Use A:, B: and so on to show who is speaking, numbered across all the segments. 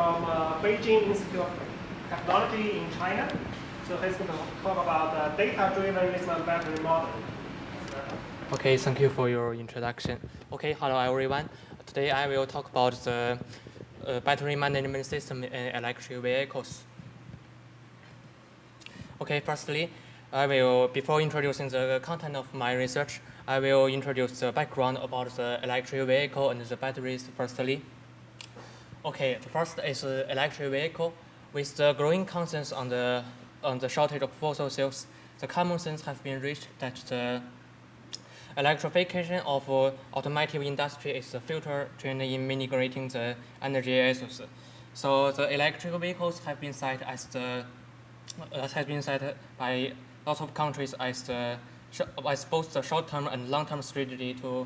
A: from Beijing Institute of Technology in China. So he's going to talk about data-driven lithium battery model.
B: Okay, thank you for your introduction. Okay, hello everyone. Today I will talk about the battery management system in electric vehicles. Okay, firstly, before introducing the content of my research, I will introduce the background about the electric vehicle and the batteries firstly. Okay, the first is electric vehicle. With the growing concerns on the shortage of fossil fuels, the common sense has been reached that the electrification of automotive industry is the future trend in mitigating the energy issues. So the electric vehicles have been cited by lots of countries as both the short-term and long-term strategy to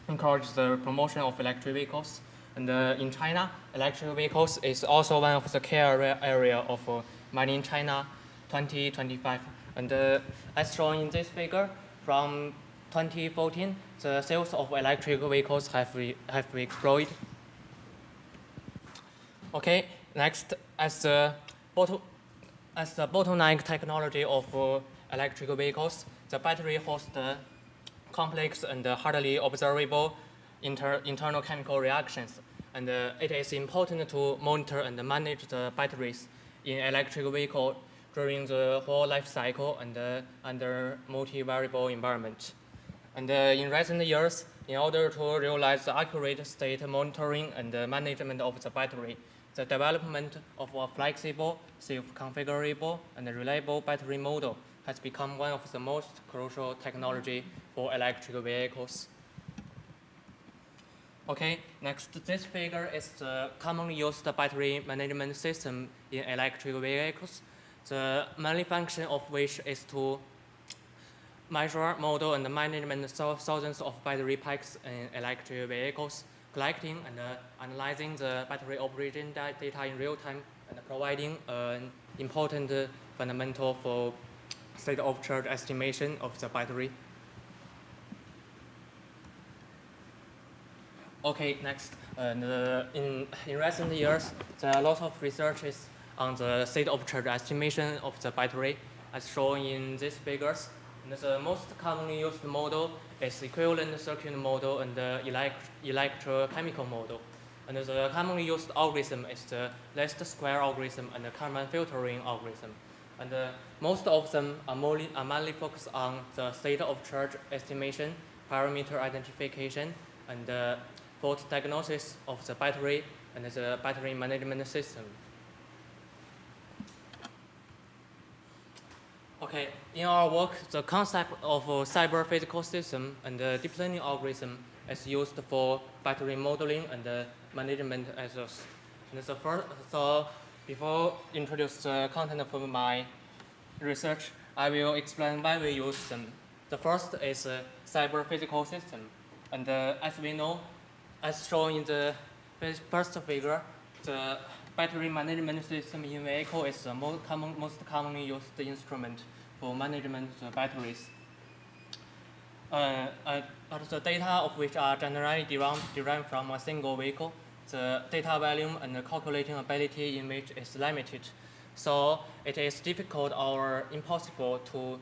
B: encourage the promotion of electric vehicles. And in China, electric vehicles is also one of the key area of Made in China 2025. And as shown in this figure, from 2014, the sales of electric vehicles have exploded. Okay, next, as the bottleneck technology of electric vehicles, the battery hosts complex and hardly observable internal chemical reactions. And it is important to monitor and manage the batteries in electric vehicle during the whole life cycle and under multivariable environment. And in recent years, in order to realize the accurate state monitoring and management of the battery, the development of a flexible, self-configurable, and reliable battery model has become one of the most crucial technology for electric vehicles. Okay, next, this figure is the commonly used battery management system in electric vehicles, the main function of which is to measure, model, and management thousands of battery packs in electric vehicles, collecting and analyzing the battery operation data in real time, and providing an important fundamental for state of charge estimation of the battery. Okay, next, in recent years, there are a lot of researches on the state of charge estimation of the battery, as shown in these figures. And the most commonly used model is equivalent circuit model and the electrochemical model. And the commonly used algorithm is the least square algorithm and the Kalman filtering algorithm. And most of them are mainly focused on the state of charge estimation, parameter identification, and fault diagnosis of the battery and the battery management system. Okay, in our work, the concept of a cyber-physical system and the deep learning algorithm is used for battery modeling and management as well. And so before introduce the content of my research, I will explain why we use them. The first is a cyber-physical system. And as we know, as shown in the first figure, the battery management system in vehicle is the most commonly used instrument for management of batteries. The data of which are generally derived from a single vehicle, the data volume and the calculating ability in which is limited. So it is difficult or impossible to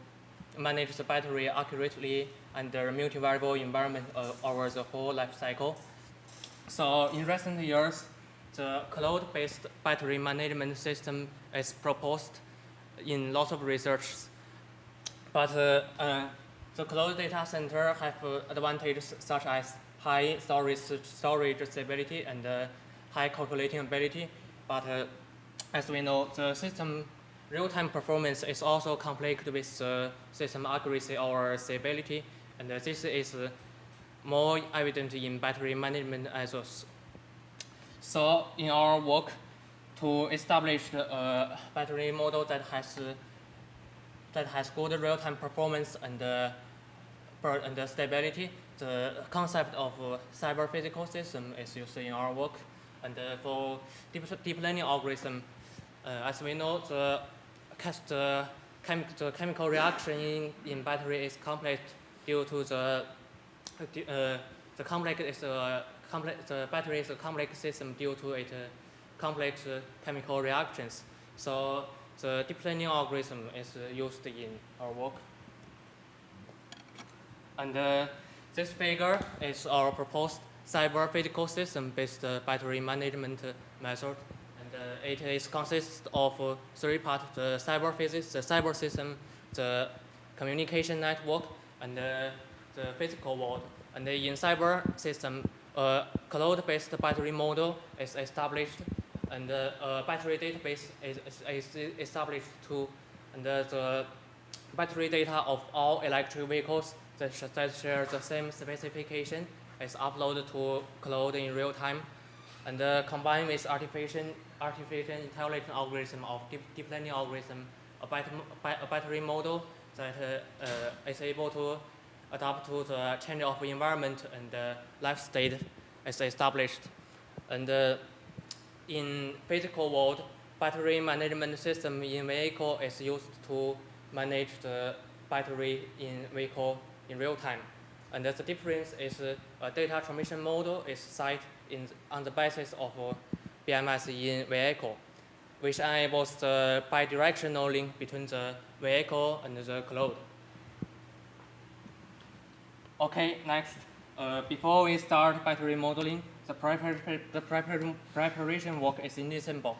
B: manage the battery accurately under multivariable environment over the whole life cycle. So in recent years, the cloud-based battery management system is proposed in lots of research, but the cloud data center have advantages such as high storage stability and high calculating ability. But as we know, the system real-time performance is also conflict with system accuracy or stability, and this is more evident in battery management as well. So in our work to establish a battery model that has good real-time performance and stability, the concept of cyber-physical system is used in our work. And for deep learning algorithm, as we know, the chemical reaction in battery is complex due to the battery is a complex system due to its complex chemical reactions. So the deep learning algorithm is used in our work. And this figure is our proposed cyber-physical system-based battery management method. And it is consists of three parts: the cyber physics, the cyber system, the communication network, and the physical world. And in cyber system, a cloud-based battery model is established, and a battery database is established too. And the battery data of all electric vehicles that share the same specification is uploaded to cloud in real time, and combined with artificial intelligence algorithm of deep learning algorithm, a battery model that is able to adapt to the change of environment and life state is established. And in physical world, battery management system in vehicle is used to manage the battery in vehicle in real time. And the difference is a data transmission model is set on the basis of BMS in vehicle, which enables the bidirectional link between the vehicle and the cloud. Okay, next, before we start battery modeling, the preparation work is in simple.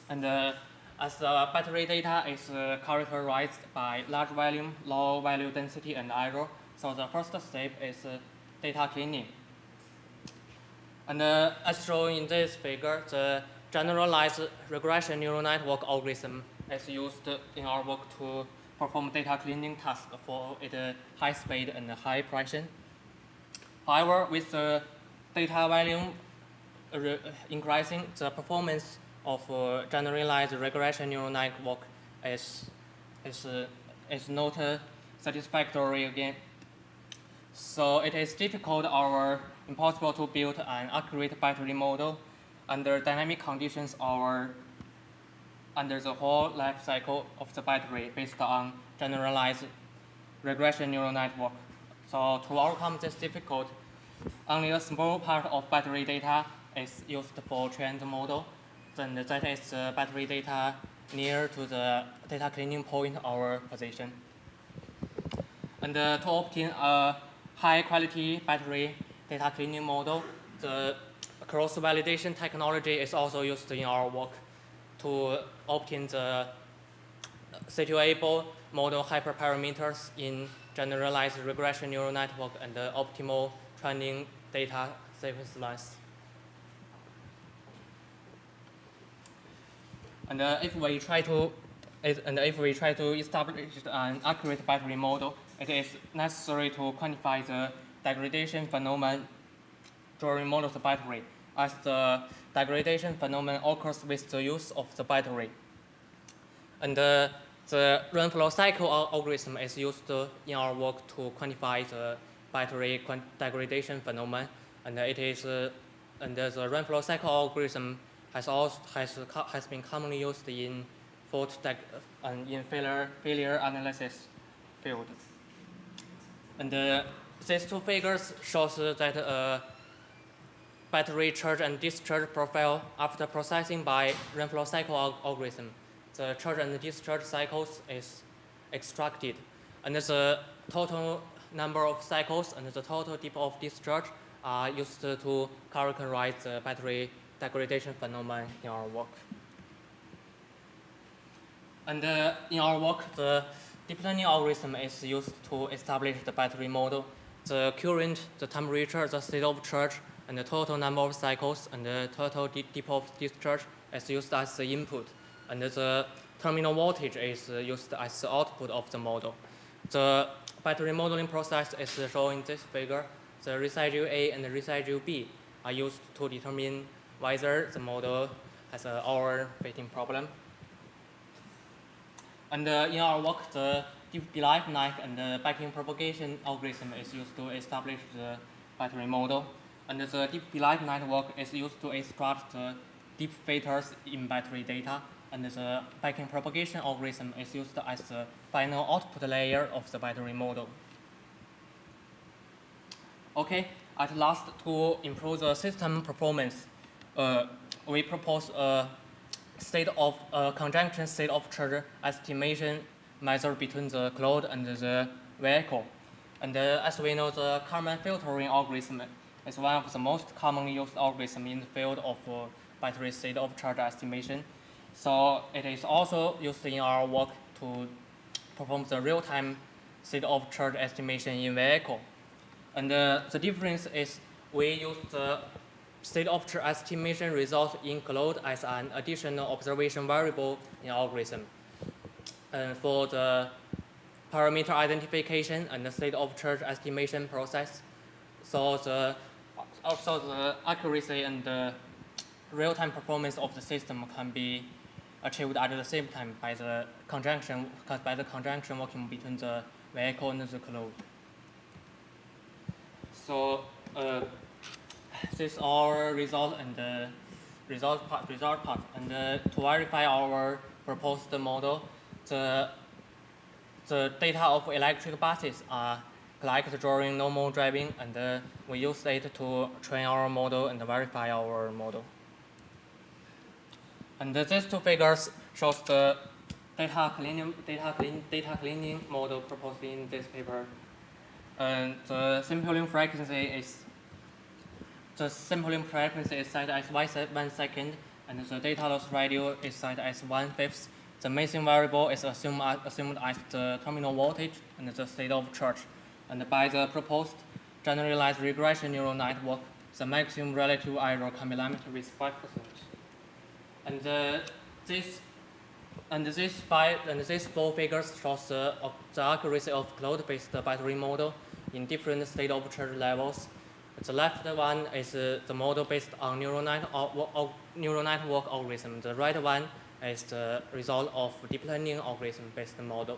B: And as the battery data is characterized by large volume, low value density, and error, so the first step is data cleaning. And as shown in this figure, the generalized regression neural network algorithm is used in our work to perform data cleaning tasks for its high speed and high precision. However, with the data volume increasing, the performance of generalized regression neural network is not satisfactory again. So it is difficult or impossible to build an accurate battery model under dynamic conditions or under the whole life cycle of the battery based on generalized regression neural network. So to overcome this difficulty, only a small part of battery data is used for trained model. Then that is battery data near to the data cleaning point our position. And to obtain a high quality battery data cleaning model, the cross-validation technology is also used in our work to obtain the situable model hyperparameters in generalized regression neural network and the optimal training data sequence length. And if we try to establish an accurate battery model, it is necessary to quantify the degradation phenomenon during model's battery, as the degradation phenomenon occurs with the use of the battery. And the run-flow cycle algorithm is used in our work to quantify the battery degradation phenomenon, and it is and the run-flow cycle algorithm has been commonly used in failure analysis field. And these two figures shows that battery charge and discharge profile after processing by run-flow cycle algorithm. The charge and discharge cycles is extracted, and the total number of cycles and the total depth of discharge are used to characterize the battery degradation phenomenon in our work. And in our work, the deep learning algorithm is used to establish the battery model. The current, the temperature, the state of charge, and the total number of cycles, and the total depth of discharge is used as the input. And the terminal voltage is used as the output of the model. The battery modeling process is shown in this figure. The residual A and the residual B are used to determine whether the model has an overfitting problem. And in our work, the deep belief net and the backing propagation algorithm is used to establish the battery model. And the deep belief network is used to extract the deep filters in battery data. And the backing propagation algorithm is used as the final output layer of the battery model. Okay, at last, to improve the system performance, we propose a conjunction state of charge estimation method between the cloud and the vehicle. And as we know, the Kalman filtering algorithm is one of the most commonly used algorithms in the field of battery state of charge estimation. So it is also used in our work to perform the real-time state of charge estimation in vehicle. And the difference is we use the state of charge estimation result in cloud as an additional observation variable in algorithm. And for the parameter identification and the state of charge estimation process, so the accuracy and the real-time performance of the system can be achieved at the same time by the conjunction working between the vehicle and the cloud. So this is our result and the result part. And to verify our proposed model, the data of electric buses are collected during normal driving, and we use it to train our model and verify our model. And these two figures shows the data cleaning model proposed in this paper. And the sampling frequency is set as 1 second, and the data loss radio is set as 1/5. The missing variable is assumed as the terminal voltage and the state of charge. And by the proposed generalized regression neural network, the maximum relative error can be limited with 5%. And these four figures shows the accuracy of cloud-based battery model in different state of charge levels. The left one is the model based on neural network algorithm. The right one is the result of deep learning algorithm-based model.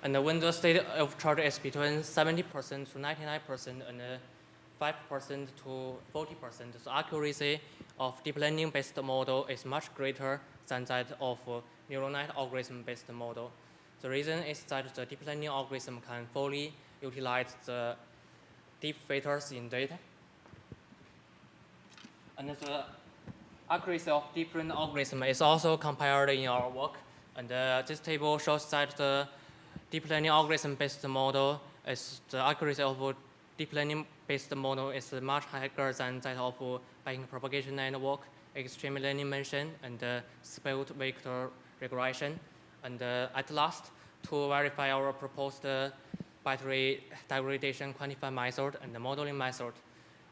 B: And when the state of charge is between 70% to 99% and 5% to 40%, the accuracy of deep learning-based model is much greater than that of neural net algorithm-based model. The reason is that the deep learning algorithm can fully utilize the deep filters in data. And the accuracy of different algorithms is also compared in our work. And this table shows that the deep learning algorithm-based model is the accuracy of deep learning-based model is much higher than that of Bayesian propagation network, extreme learning machine, and split vector regression. And at last, to verify our proposed battery degradation quantifier method and the modeling method,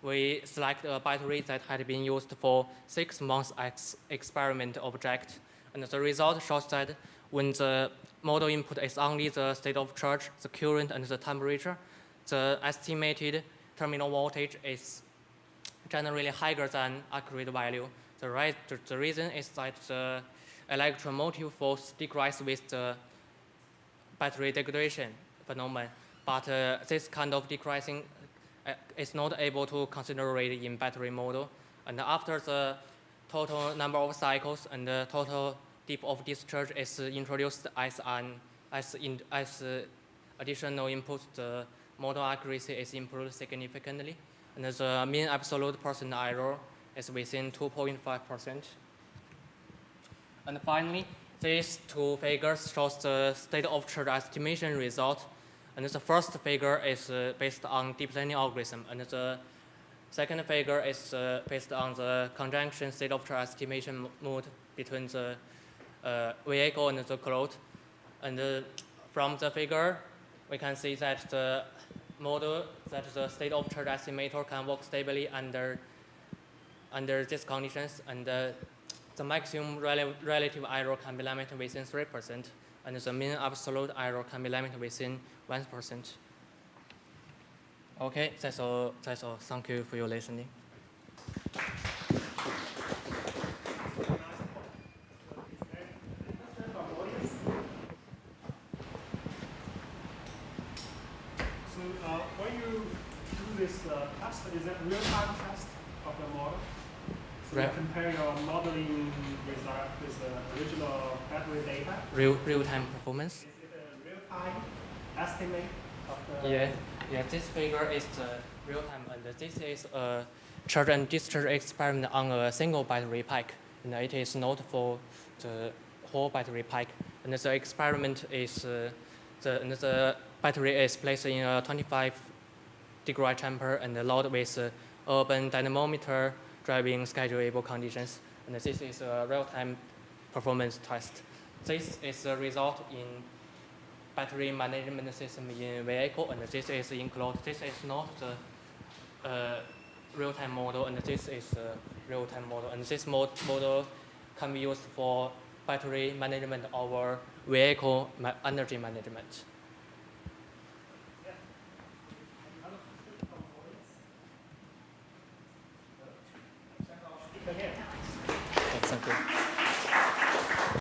B: we select a battery that had been used for 6 months as experiment object. And the result shows that when the model input is only the state of charge, the current, and the temperature, the estimated terminal voltage is generally higher than accurate value. The reason is that the electromotive force decreases with the battery degradation phenomenon, but this kind of decreasing is not able to consider it in battery model. And after the total number of cycles and the total depth of discharge is introduced as additional input, the model accuracy is improved significantly, and the mean absolute percent error is within 2.5%. And finally, these two figures shows the state of charge estimation result. And the first figure is based on deep learning algorithm, and the second figure is based on the conjunction state of charge estimation mode between the vehicle and the cloud. And from the figure, we can see that the state of charge estimator can work stably under these conditions, and the maximum relative error can be limited within 3%, and the mean absolute error can be limited within 1%. Okay, that's all. Thank you for your listening.
A: When you do this test, is it real-time test of the model? So
B: Right.
A: you compare your modeling result with the original battery data?
B: Real-time performance?
A: Is it a real-time estimate of the...
B: Yeah. This figure is the real-time, and this is charge and discharge experiment on a single battery pack, and it is not for the whole battery pack. And the experiment is the battery is placed in a 25-degree chamber and loaded with urban dynamometer driving schedulable conditions. And this is a real-time performance test. This is the result in battery management system in vehicle, and this is included. This is not the real-time model, and this is a real-time model. And this model can be used for battery management or vehicle energy management.
A: Again.
B: Thank you.